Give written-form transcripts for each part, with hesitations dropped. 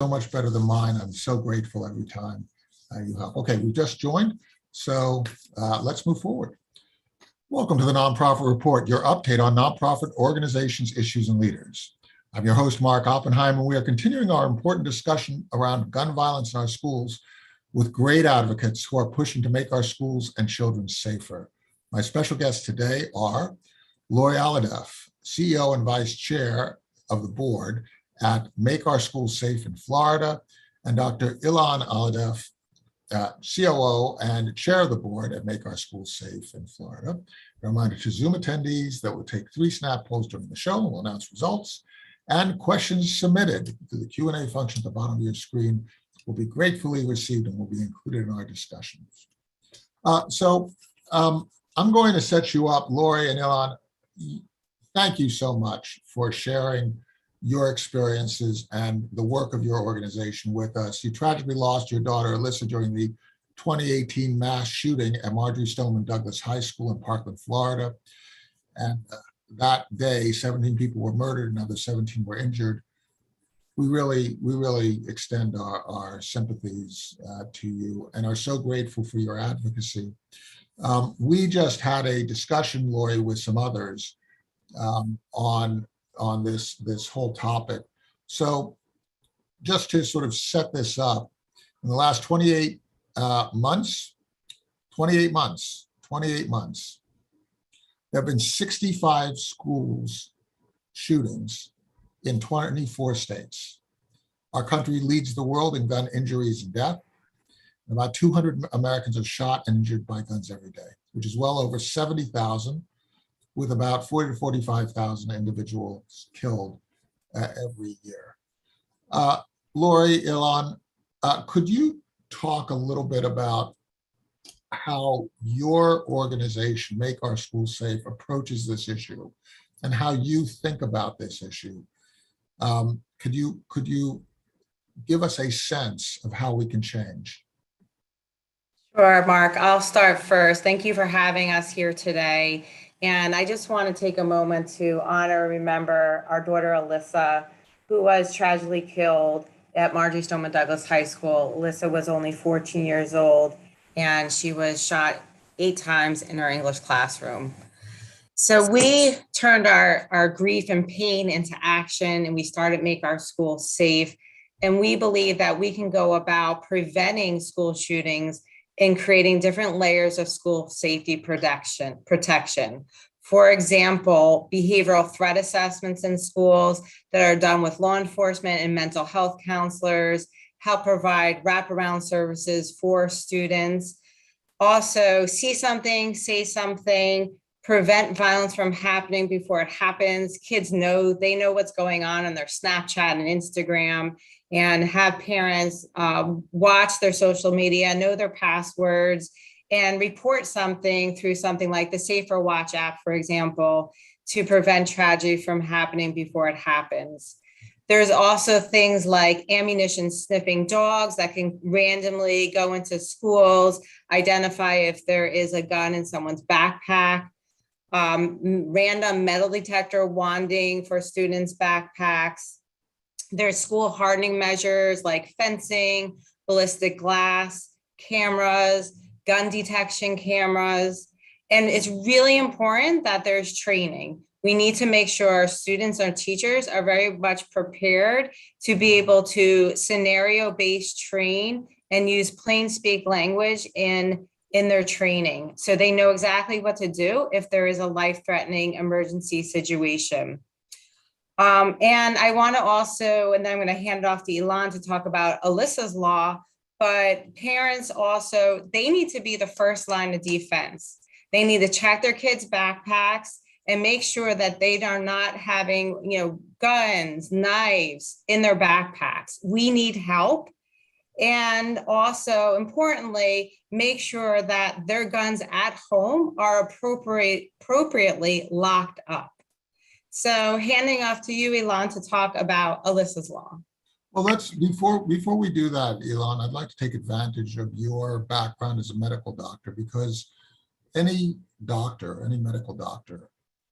So much better than mine. I'm so grateful every time you help. Okay, we just joined, so let's move forward. Welcome to the Nonprofit Report, your update on nonprofit organizations, issues, and leaders. I'm your host, Mark Oppenheimer. We are continuing our important discussion around gun violence in our schools with great advocates who are pushing to make our schools and children safer. My special guests today are Lori Alhadeff, CEO and Vice Chair of the board at Make Our Schools Safe in Florida, and Dr. Ilan Alhadeff, COO and Chair of the board at Make Our Schools Safe in Florida. A reminder to Zoom attendees that we'll take 3 snap polls during the show, and we'll announce results. And questions submitted through the Q&A function at the bottom of your screen will be gratefully received and will be included in our discussions. I'm going to set you up, Lori and Ilan. Thank you so much for sharing your experiences and the work of your organization with us. You tragically lost your daughter, Alyssa, during the 2018 mass shooting at Marjory Stoneman Douglas High School in Parkland, Florida. And that day, 17 people were murdered, another 17 were injured. We really extend our sympathies to you and are so grateful for your advocacy. We just had a discussion, Lori, with some others on this whole topic. So just to sort of set this up, in the last 28 months, there have been 65 schools shootings in 24 states. Our country leads the world in gun injuries and death. About 200 Americans are shot and injured by guns every day, which is well over 70,000, with about 40 to 45,000 individuals killed every year. Lori, Ilan, could you talk a little bit about how your organization, Make Our Schools Safe, approaches this issue and how you think about this issue? Could you give us a sense of how we can change? Sure, Mark. I'll start first. Thank you for having us here today. And I just want to take a moment to honor and remember our daughter, Alyssa, who was tragically killed at Marjory Stoneman Douglas High School. Alyssa was only 14 years old, and she was shot 8 times in her English classroom. So we turned our grief and pain into action, and we started Make Our Schools Safe. And we believe that we can go about preventing school shootings and creating different layers of school safety protection. For example, behavioral threat assessments in schools that are done with law enforcement and mental health counselors, help provide wraparound services for students. Also, see something, say something, prevent violence from happening before it happens. Kids know what's going on their Snapchat and Instagram, and have parents watch their social media, know their passwords, and report something through something like the Safer Watch app, for example, to prevent tragedy from happening before it happens. There's also things like ammunition sniffing dogs that can randomly go into schools, identify if there is a gun in someone's backpack, random metal detector wanding for students' backpacks. There's school hardening measures like fencing, ballistic glass, cameras, gun detection cameras. And it's really important that there's training. We need to make sure our students and teachers are very much prepared to be able to scenario-based train and use plain speak language in their training, so they know exactly what to do if there is a life-threatening emergency situation. And I want to also, and then I'm going to hand it off to Ilan to talk about Alyssa's law, but parents also, they need to be the first line of defense. They need to check their kids' backpacks and make sure that they are not having, guns, knives in their backpacks. We need help. And also, importantly, make sure that their guns at home are appropriately locked up. So handing off to you, Ilan, to talk about Alyssa's law. Well, before we do that, Ilan, I'd like to take advantage of your background as a medical doctor, because any medical doctor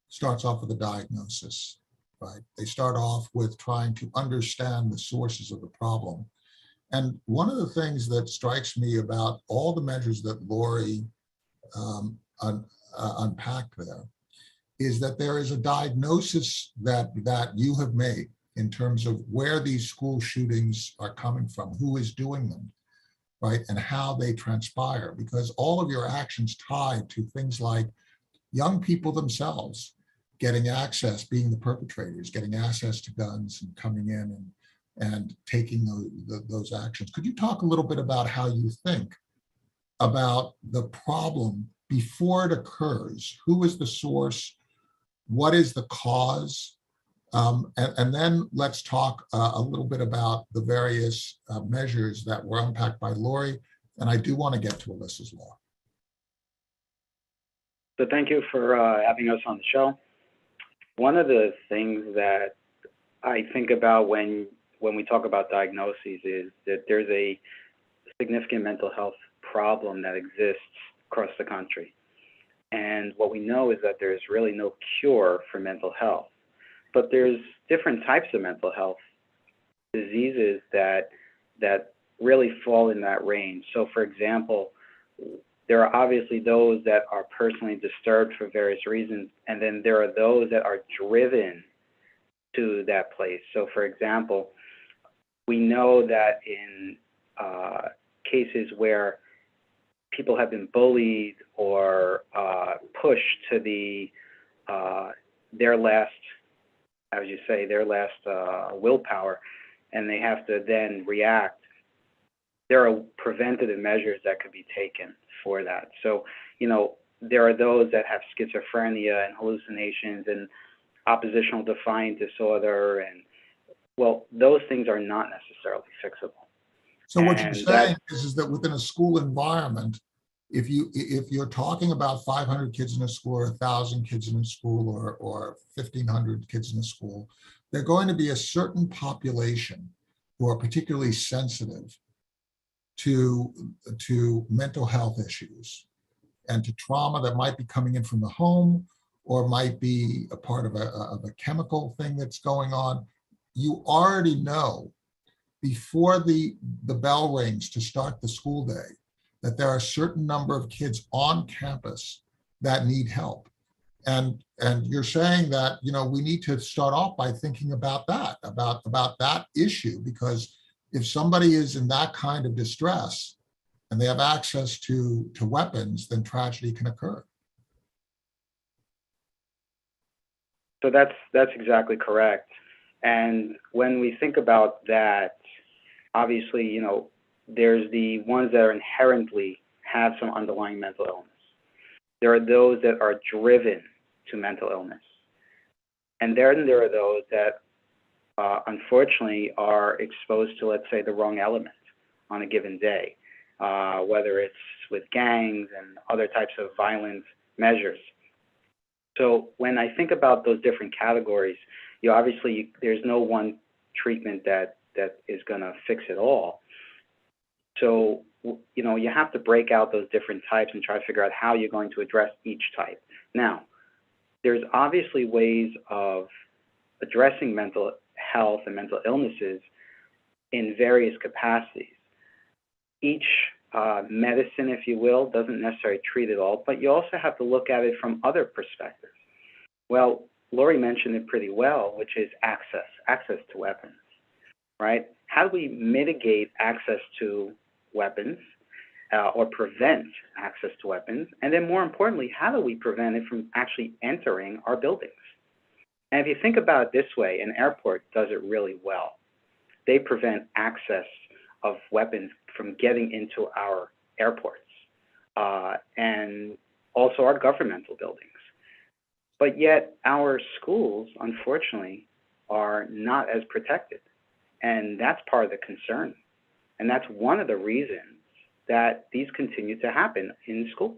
starts off with a diagnosis. right? They start off with trying to understand the sources of the problem. And one of the things that strikes me about all the measures that Lori unpacked there is that there is a diagnosis that you have made in terms of where these school shootings are coming from, who is doing them, right, and how they transpire, because all of your actions tied to things like young people themselves getting access, being the perpetrators, getting access to guns and coming in and taking those actions. Could you talk a little bit about how you think about the problem before it occurs? Who is the source? What is the cause? And then let's talk a little bit about the various measures that were unpacked by Lori. And I do want to get to Alyssa's law. So thank you for having us on the show. One of the things that I think about when we talk about diagnoses is that there's a significant mental health problem that exists across the country. And what we know is that there's really no cure for mental health, but there's different types of mental health diseases that really fall in that range. So for example, there are obviously those that are personally disturbed for various reasons, and then there are those that are driven to that place. So for example, we know that in cases where people have been bullied or pushed to their last, as you say, their last willpower, and they have to then react, there are preventative measures that could be taken for that. So, you know, there are those that have schizophrenia and hallucinations and oppositional defiant disorder, and well, those things are not necessarily fixable. So what you're saying is that within a school environment, if you're talking about 500 kids in a school, or 1,000 kids in a school, or 1,500 kids in a school, they're going to be a certain population who are particularly sensitive to mental health issues and to trauma that might be coming in from the home or might be a part of a chemical thing that's going on. You already know before the bell rings to start the school day that there are a certain number of kids on campus that need help. And you're saying that, you know, we need to start off by thinking about that, about that issue, because if somebody is in that kind of distress and they have access to weapons, then tragedy can occur. So that's exactly correct. And when we think about that, obviously, you know, there's the ones that are inherently have some underlying mental illness. There are those that are driven to mental illness. And then there are those that unfortunately are exposed to, let's say, the wrong element on a given day, whether it's with gangs and other types of violent measures. So when I think about those different categories, you know, obviously there's no one treatment that is going to fix it all. So, you know, you have to break out those different types and try to figure out how you're going to address each type. Now, there's obviously ways of addressing mental health and mental illnesses in various capacities. Each medicine, if you will, doesn't necessarily treat it all, but you also have to look at it from other perspectives. Well, Lori mentioned it pretty well, which is access to weapons, right? How do we mitigate access to weapons or prevent access to weapons? And then more importantly, how do we prevent it from actually entering our buildings? And if you think about it this way, an airport does it really well. They prevent access of weapons from getting into our airports and also our governmental buildings. But yet our schools, unfortunately, are not as protected. And that's part of the concern. And that's one of the reasons that these continue to happen in schools.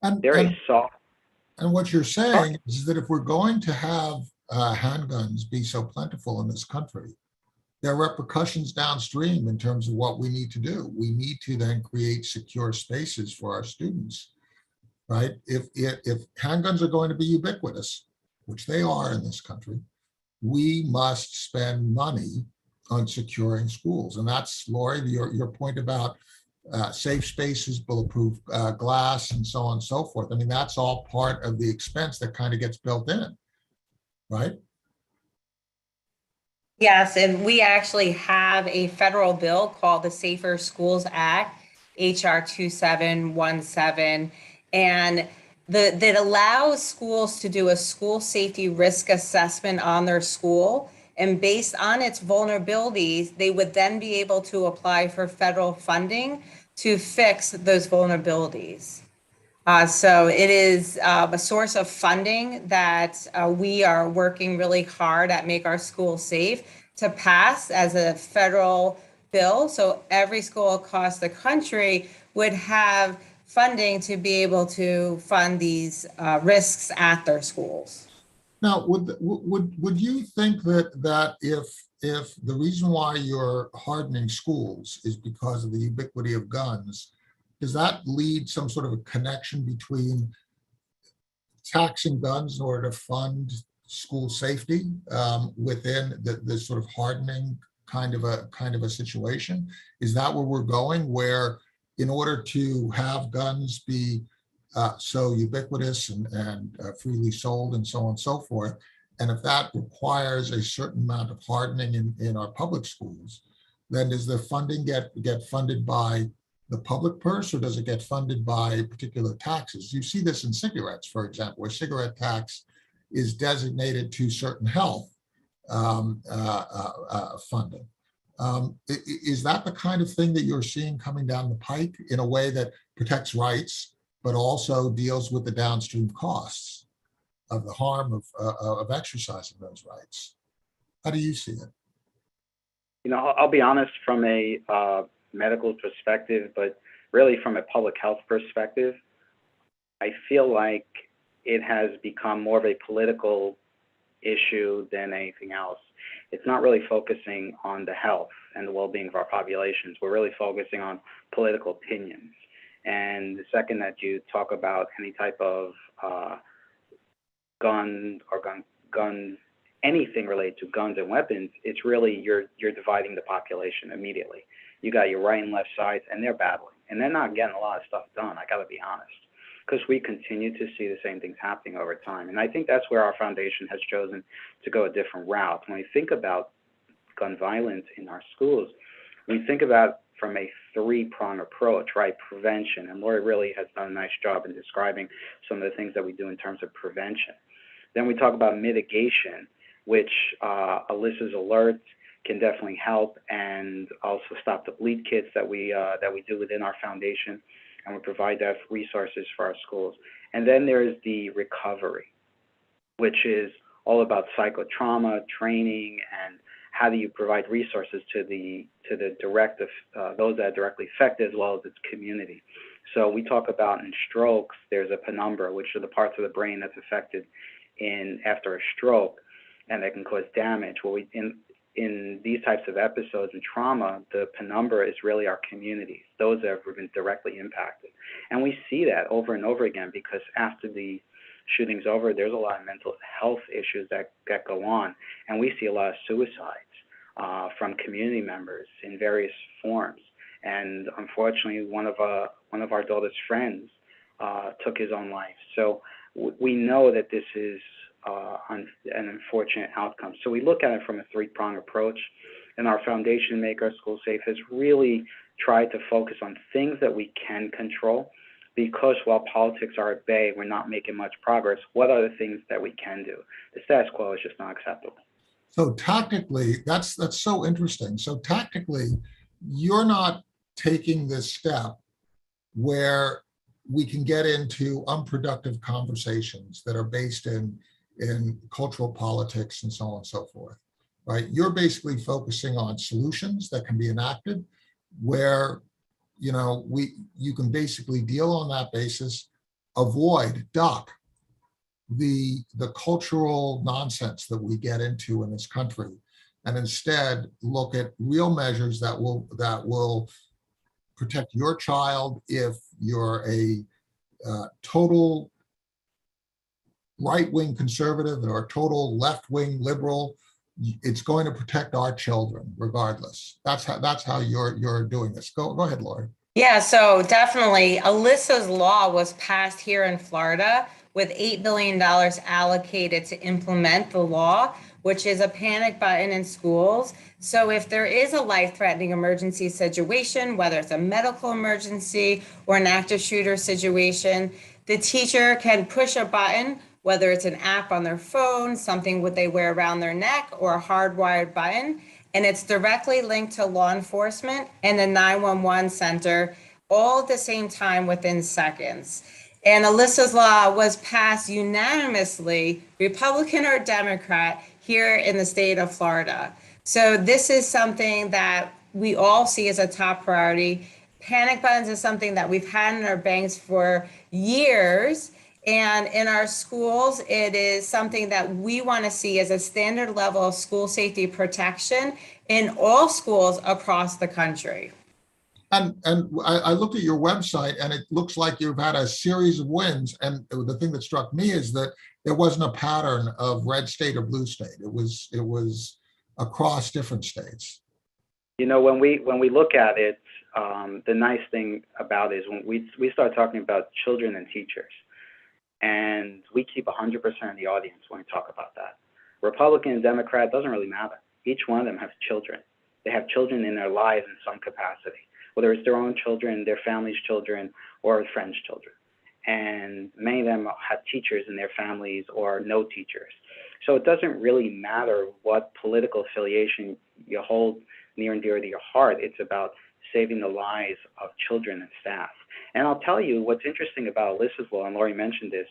And what you're saying is that if we're going to have handguns be so plentiful in this country, there are repercussions downstream in terms of what we need to do. We need to then create secure spaces for our students, right? If handguns are going to be ubiquitous, which they are in this country, we must spend money on securing schools. And that's, Lori, your point about safe spaces, bulletproof glass, and so on and so forth. I mean, that's all part of the expense that kind of gets built in, right? Yes, and we actually have a federal bill called the Safer Schools Act, HR 2717, and that allows schools to do a school safety risk assessment on their school. And based on its vulnerabilities, they would then be able to apply for federal funding to fix those vulnerabilities. So it is a source of funding that we are working really hard at make our schools safe to pass as a federal bill. So every school across the country would have funding to be able to fund these risks at their schools. Now, would you think that if the reason why you're hardening schools is because of the ubiquity of guns, does that lead some sort of a connection between taxing guns in order to fund school safety within the sort of hardening kind of a situation? Is that where we're going, where in order to have guns be so ubiquitous and freely sold and so on and so forth, and if that requires a certain amount of hardening in our public schools, then does the funding get funded by the public purse, or does it get funded by particular taxes? You see this in cigarettes, for example, where cigarette tax is designated to certain health funding. Is that the kind of thing that you're seeing coming down the pike in a way that protects rights, but also deals with the downstream costs of the harm of exercising those rights? How do you see it? You know, I'll be honest, from a medical perspective, but really from a public health perspective, I feel like it has become more of a political issue than anything else. It's not really focusing on the health and the well-being of our populations. We're really focusing on political opinions. And the second that you talk about any type of gun, anything related to guns and weapons, it's really you're dividing the population immediately. You got your right and left sides, and they're battling, and they're not getting a lot of stuff done. I got to be honest, because we continue to see the same things happening over time, and I think that's where our foundation has chosen to go a different route. When we think about gun violence in our schools, we think about from a three-pronged approach, right? Prevention, and Lori really has done a nice job in describing some of the things that we do in terms of prevention. Then we talk about mitigation, which Alyssa's alerts can definitely help, and also stop the bleed kits that we do within our foundation, and we provide that resources for our schools. And then there's the recovery, which is all about psychotrauma training and how do you provide resources to the those that are directly affected, as well as its community. So we talk about in strokes, there's a penumbra, which are the parts of the brain that's affected after a stroke, and that can cause damage. Well, in these types of episodes and trauma, the penumbra is really our communities, those that have been directly impacted. And we see that over and over again, because after the shooting's over, there's a lot of mental health issues that go on, and we see a lot of suicides from community members in various forms. And unfortunately, one of our daughter's friends took his own life. So we know that this is an unfortunate outcome. So we look at it from a three-pronged approach, and our foundation, Make Our Schools Safe, has really tried to focus on things that we can control, because while politics are at bay, we're not making much progress. What are the things that we can do? The status quo is just not acceptable. So tactically, that's so interesting. So tactically, you're not taking this step where we can get into unproductive conversations that are based in cultural politics and so on and so forth, right? You're basically focusing on solutions that can be enacted where, you know, you can basically deal on that basis, duck the cultural nonsense that we get into in this country, and instead look at real measures that will protect your child if you're a total right-wing conservative or a total left-wing liberal it's going to protect our children regardless. That's how you're doing this. Go ahead, Lori. Yeah, so definitely. Alyssa's law was passed here in Florida with $8 billion allocated to implement the law, which is a panic button in schools. So if there is a life-threatening emergency situation, whether it's a medical emergency or an active shooter situation, the teacher can push a button, whether it's an app on their phone, something what they wear around their neck, or a hardwired button, and it's directly linked to law enforcement and the 911 center all at the same time within seconds. And Alyssa's law was passed unanimously, Republican or Democrat, here in the state of Florida. So this is something that we all see as a top priority. Panic buttons is something that we've had in our banks for years. And in our schools, it is something that we want to see as a standard level of school safety protection in all schools across the country. And I looked at your website, and it looks like you've had a series of wins. And the thing that struck me is that there wasn't a pattern of red state or blue state. It was across different states. You know, when we look at it, the nice thing about it is when we start talking about children and teachers, and we keep 100% of the audience when we talk about that. Republican and Democrat, doesn't really matter. Each one of them has children. They have children in their lives in some capacity, whether it's their own children, their family's children, or a friend's children. And many of them have teachers in their families or no teachers. So it doesn't really matter what political affiliation you hold near and dear to your heart. It's about saving the lives of children and staff. And I'll tell you what's interesting about Alyssa's law, and Laurie mentioned this,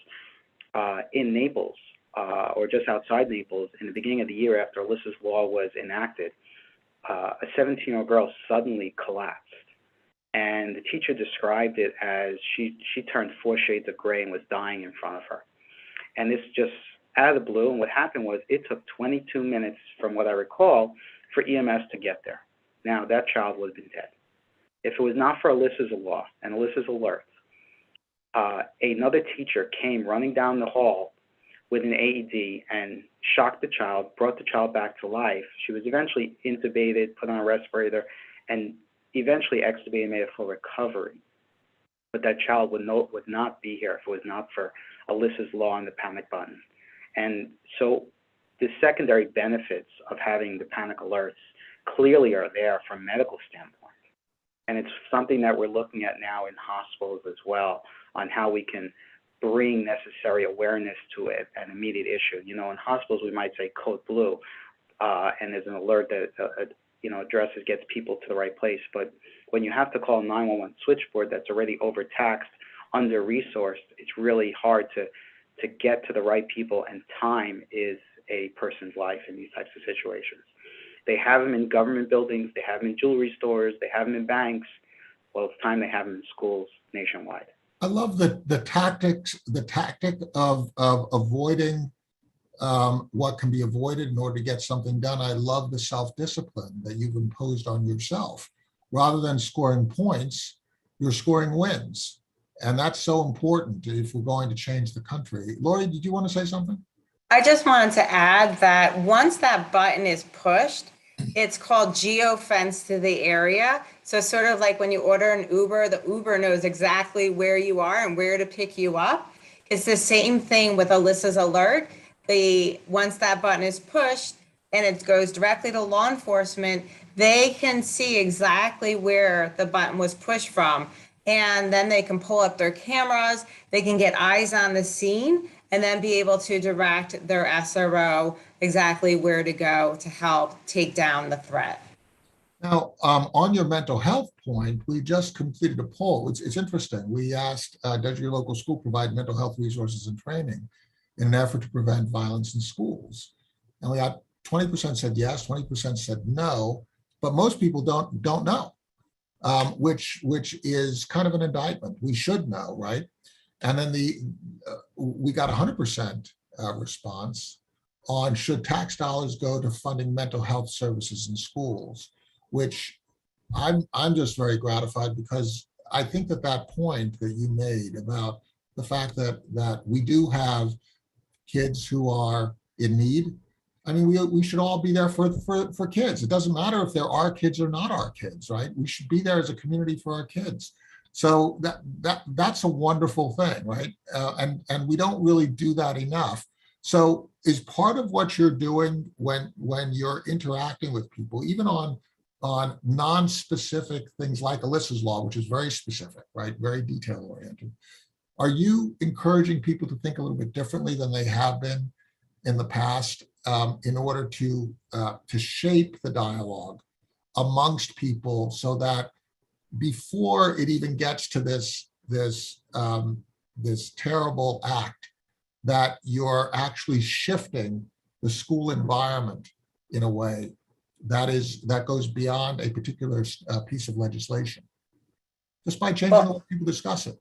in Naples, or just outside Naples, in the beginning of the year after Alyssa's law was enacted, a 17-year-old girl suddenly collapsed. And the teacher described it as she turned 4 shades of gray and was dying in front of her. And this just out of the blue, and what happened was it took 22 minutes, from what I recall, for EMS to get there. Now, that child would have been dead. If it was not for Alyssa's law and Alyssa's alert, another teacher came running down the hall with an AED and shocked the child, brought the child back to life. She was eventually intubated, put on a respirator, and eventually extubated, made a full recovery. But that child would not be here if it was not for Alyssa's law and the panic button. And so the secondary benefits of having the panic alerts clearly are there from a medical standpoint. And it's something that we're looking at now in hospitals as well, on how we can bring necessary awareness to it, an immediate issue. You know, in hospitals, we might say code blue, and there's an alert that, addresses, gets people to the right place. But when you have to call a 911 switchboard that's already overtaxed, under-resourced, it's really hard to get to the right people, and time is a person's life in these types of situations. They have them in government buildings, they have them in jewelry stores, they have them in banks. Well, it's time they have them in schools nationwide. I love the tactic of avoiding what can be avoided in order to get something done. I love the self-discipline that you've imposed on yourself. Rather than scoring points, you're scoring wins. And that's so important if we're going to change the country. Laurie, did you want to say something? I just wanted to add that once that button is pushed, it's called geofence to the area. So sort of like when you order an Uber, the Uber knows exactly where you are and where to pick you up. It's the same thing with Alyssa's alert. Once that button is pushed and it goes directly to law enforcement, they can see exactly where the button was pushed from. And then they can pull up their cameras, they can get eyes on the scene, and then be able to direct their SRO exactly where to go to help take down the threat. Now, on your mental health point, we just completed a poll. It's interesting. We asked, does your local school provide mental health resources and training in an effort to prevent violence in schools? And we got 20% said yes, 20% said no, but most people don't know, which is kind of an indictment. We should know, right? And then we got 100% response on should tax dollars go to funding mental health services in schools, which I'm just very gratified, because I think that point that you made about the fact that we do have kids who are in need, I mean, we should all be there for kids. It doesn't matter if they're our kids or not our kids, right? We should be there as a community for our kids. So that's a wonderful thing, right? And we don't really do that enough. So is part of what you're doing when you're interacting with people, even on non-specific things like Alyssa's law, which is very specific, right? Very detail oriented. Are you encouraging people to think a little bit differently than they have been in the past, in order to shape the dialogue amongst people, so that before it even gets to this terrible act, that you're actually shifting the school environment in a way that goes beyond a particular piece of legislation, just by changing the way people discuss it?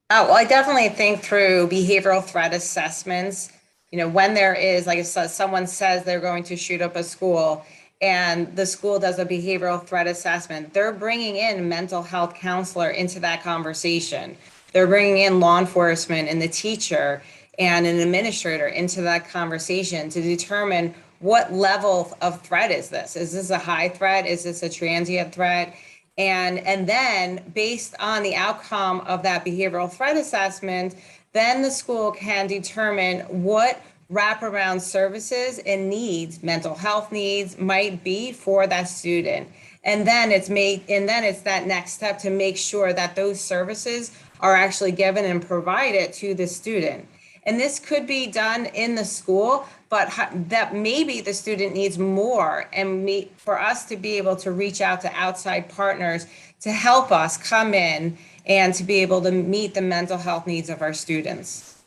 Oh, well, I definitely think through behavioral threat assessments, when there is, like I said, someone says they're going to shoot up a school and the school does a behavioral threat assessment, they're bringing in mental health counselor into that conversation. They're bringing in law enforcement and the teacher and an administrator into that conversation to determine what level of threat is this? Is this a high threat? Is this a transient threat? And then based on the outcome of that behavioral threat assessment, then the school can determine what wraparound services and needs, mental health needs, might be for that student. And then it's that next step to make sure that those services are actually given and provided to the student. And this could be done in the school, but that maybe the student needs more, and for us to be able to reach out to outside partners to help us come in and to be able to meet the mental health needs of our students.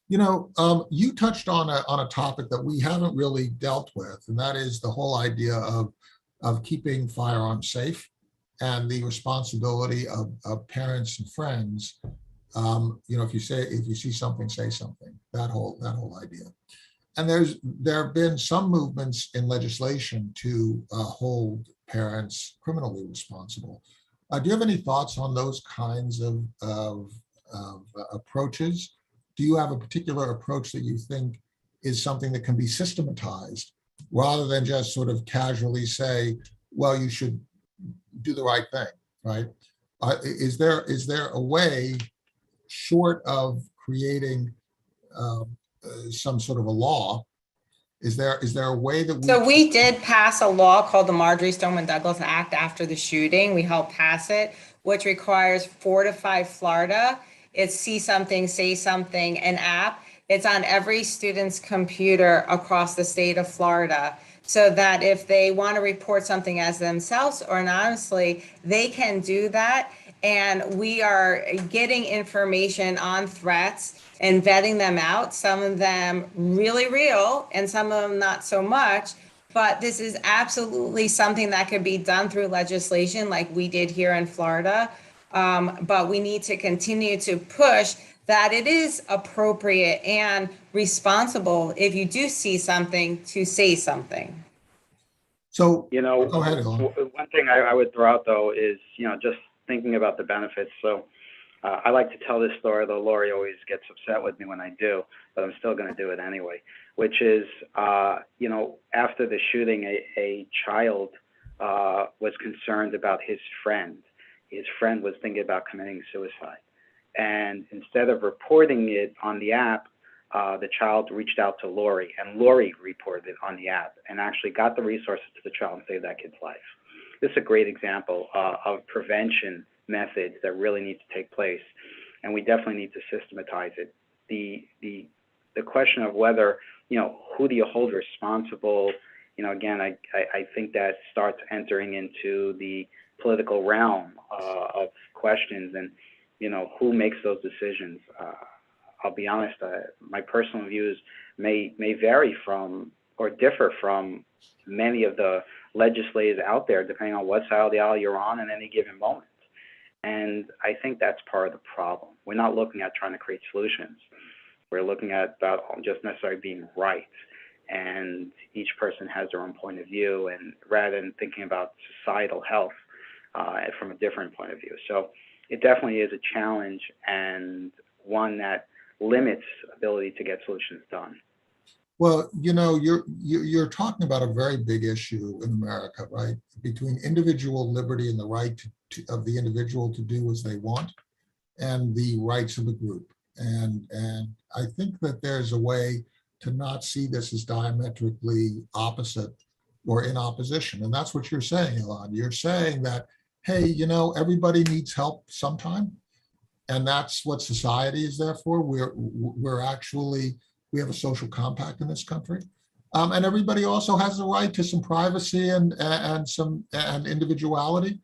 You touched on a topic that we haven't really dealt with, and that is the whole idea of keeping firearms safe and the responsibility of parents and friends. If you see something, say something. That whole idea. And there have been some movements in legislation to hold parents criminally responsible. Do you have any thoughts on those kinds of approaches? Do you have a particular approach that you think is something that can be systematized, rather than just sort of casually say, well, you should do the right thing, right? Is there a way, short of creating some sort of a law, is there a way that So we did pass a law called the Marjory Stoneman Douglas Act after the shooting. We helped pass it, which requires Fortify Florida. It's See Something, Say Something, an app. It's on every student's computer across the state of Florida, so that if they want to report something as themselves or anonymously, they can do that. And we are getting information on threats and vetting them out, some of them really real and some of them not so much. But this is absolutely something that could be done through legislation like we did here in Florida. But we need to continue to push that it is appropriate and responsible, if you do see something, to say something. So, go ahead, Ilan. One thing I would throw out, though, is, just thinking about the benefits. So I like to tell this story, though Lori always gets upset with me when I do, but I'm still going to do it anyway, which is, after the shooting, a child was concerned about his friend. His friend was thinking about committing suicide. And instead of reporting it on the app, the child reached out to Lori, and Lori reported it on the app and actually got the resources to the child and saved that kid's life. This is a great example of prevention methods that really need to take place, and we definitely need to systematize it. The question of whether, who do you hold responsible, again, I think that starts entering into the political realm of questions, and who makes those decisions. I'll be honest, my personal views may vary from or differ from many of the legislators out there, depending on what side of the aisle you're on in any given moment. And I think that's part of the problem. We're not looking at trying to create solutions. We're looking at about just necessarily being right. And each person has their own point of view, and rather than thinking about societal health from a different point of view. So it definitely is a challenge, and one that limits ability to get solutions done. Well, you're talking about a very big issue in America, right? Between individual liberty and the right of the individual to do as they want, and the rights of the group. And I think that there's a way to not see this as diametrically opposite or in opposition. And that's what you're saying, Ilan. You're saying that, hey, everybody needs help sometime. And that's what society is there for. We have a social compact in this country. And everybody also has the right to some privacy and individuality.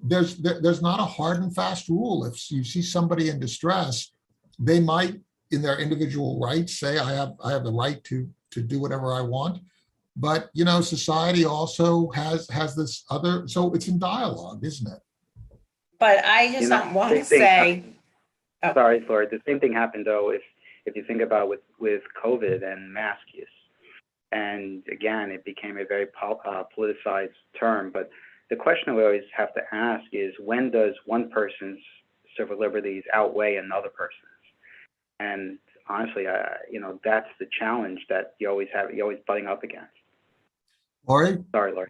There's not a hard and fast rule. If you see somebody in distress, they might, in their individual rights, say, I have the right to do whatever I want. But society also has this other, so it's in dialogue, isn't it? But I just don't want to say. Oh. Sorry, Lori. The same thing happened though if you think about with COVID and mask use. And again, it became a very politicized term. But the question we always have to ask is, when does one person's civil liberties outweigh another person's? And honestly, that's the challenge that you're always butting up against. Lori? Sorry, Lori.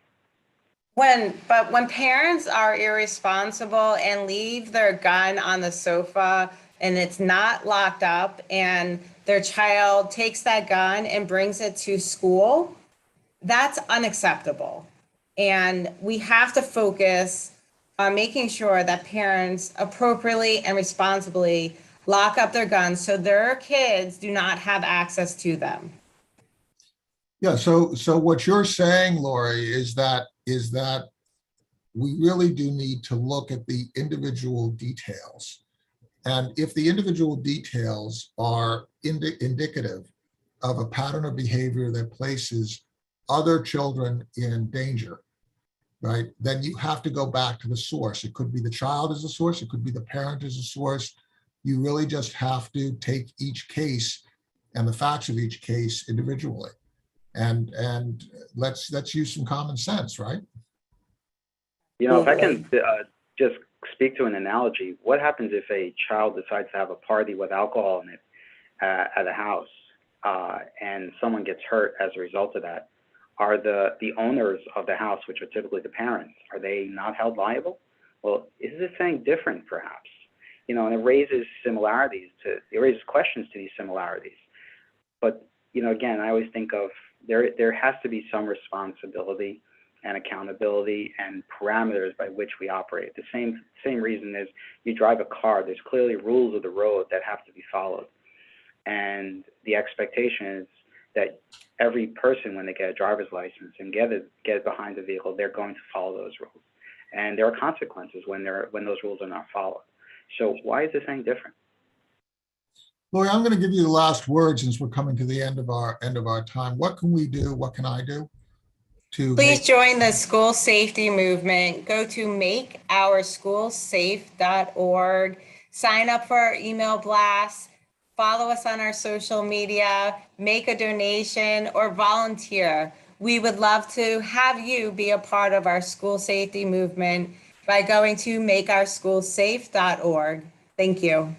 When parents are irresponsible and leave their gun on the sofa and it's not locked up, and their child takes that gun and brings it to school, that's unacceptable. And we have to focus on making sure that parents appropriately and responsibly lock up their guns so their kids do not have access to them. Yeah, so what you're saying, Lori, is that we really do need to look at the individual details. And if the individual details are indicative of a pattern of behavior that places other children in danger, right, then you have to go back to the source. It could be the child as a source. It could be the parent as a source. You really just have to take each case and the facts of each case individually. And let's use some common sense, right? If I can just speak to an analogy, what happens if a child decides to have a party with alcohol in it at a house, and someone gets hurt as a result of that? Are the owners of the house, which are typically the parents, are they not held liable? Well, is this thing different, perhaps? And it raises questions to these similarities. But again, I always think of there has to be some responsibility and accountability and parameters by which we operate. The same reason is you drive a car, there's clearly rules of the road that have to be followed. And the expectation is that every person, when they get a driver's license and get behind the vehicle, they're going to follow those rules. And there are consequences when those rules are not followed. So why is this any different? Lori, I'm going to give you the last word since we're coming to the end of our time. What can we do? What can I do? Please join the school safety movement. Go to makeourschoolsafe.org. Sign up for our email blasts. Follow us on our social media. Make a donation or volunteer. We would love to have you be a part of our school safety movement by going to makeourschoolsafe.org. Thank you.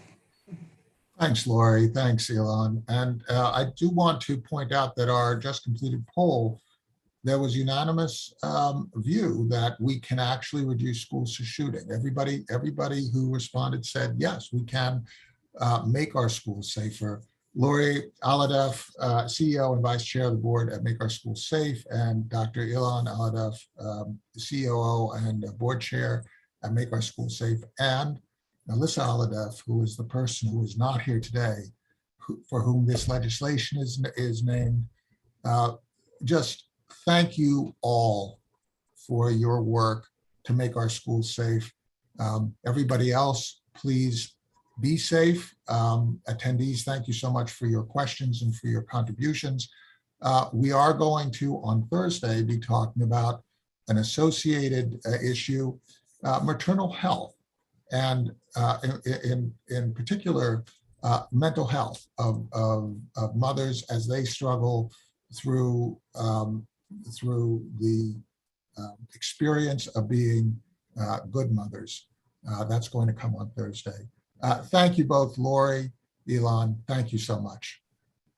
Thanks, Lori. Thanks, Ilan. And I do want to point out that our just completed poll, there was unanimous view that we can actually reduce school shooting. Everybody who responded said, yes, we can make our schools safer. Lori Alhadeff, CEO and Vice Chair of the Board at Make Our Schools Safe, and Dr. Ilan Alhadeff, COO and Board Chair at Make Our Schools Safe, and Alyssa Alhadeff, who is the person who is not here today, for whom this legislation is named. Just thank you all for your work to make our schools safe. Everybody else, please be safe. Attendees, thank you so much for your questions and for your contributions. We are going to, on Thursday, be talking about an associated issue, maternal health, and in particular, mental health of mothers as they struggle through the experience of being good mothers. That's going to come on Thursday. Thank you both, Lori, Ilan. Thank you so much.